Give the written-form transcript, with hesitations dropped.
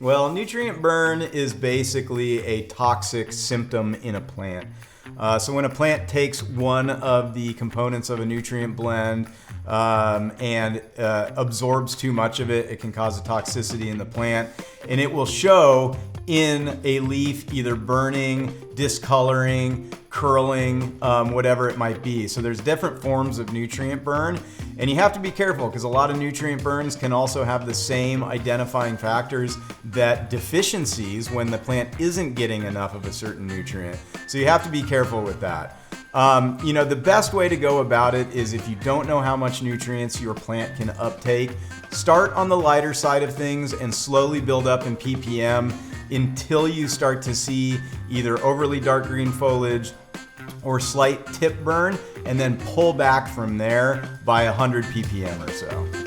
Well, nutrient burn is basically a toxic symptom in a plant. So when a plant takes one of the components of a nutrient blend and absorbs too much of it, it can cause a toxicity in the plant, and it will show in a leaf either burning, discoloring, curling, whatever it might be. So there's different forms of nutrient burn, and you have to be careful because a lot of nutrient burns can also have the same identifying factors that deficiencies when the plant isn't getting enough of a certain nutrient. So you have to be careful with that. The best way to go about it is if you don't know how much nutrients your plant can uptake, start on the lighter side of things and slowly build up in ppm until you start to see either overly dark green foliage or slight tip burn, and then pull back from there by 100 ppm or so.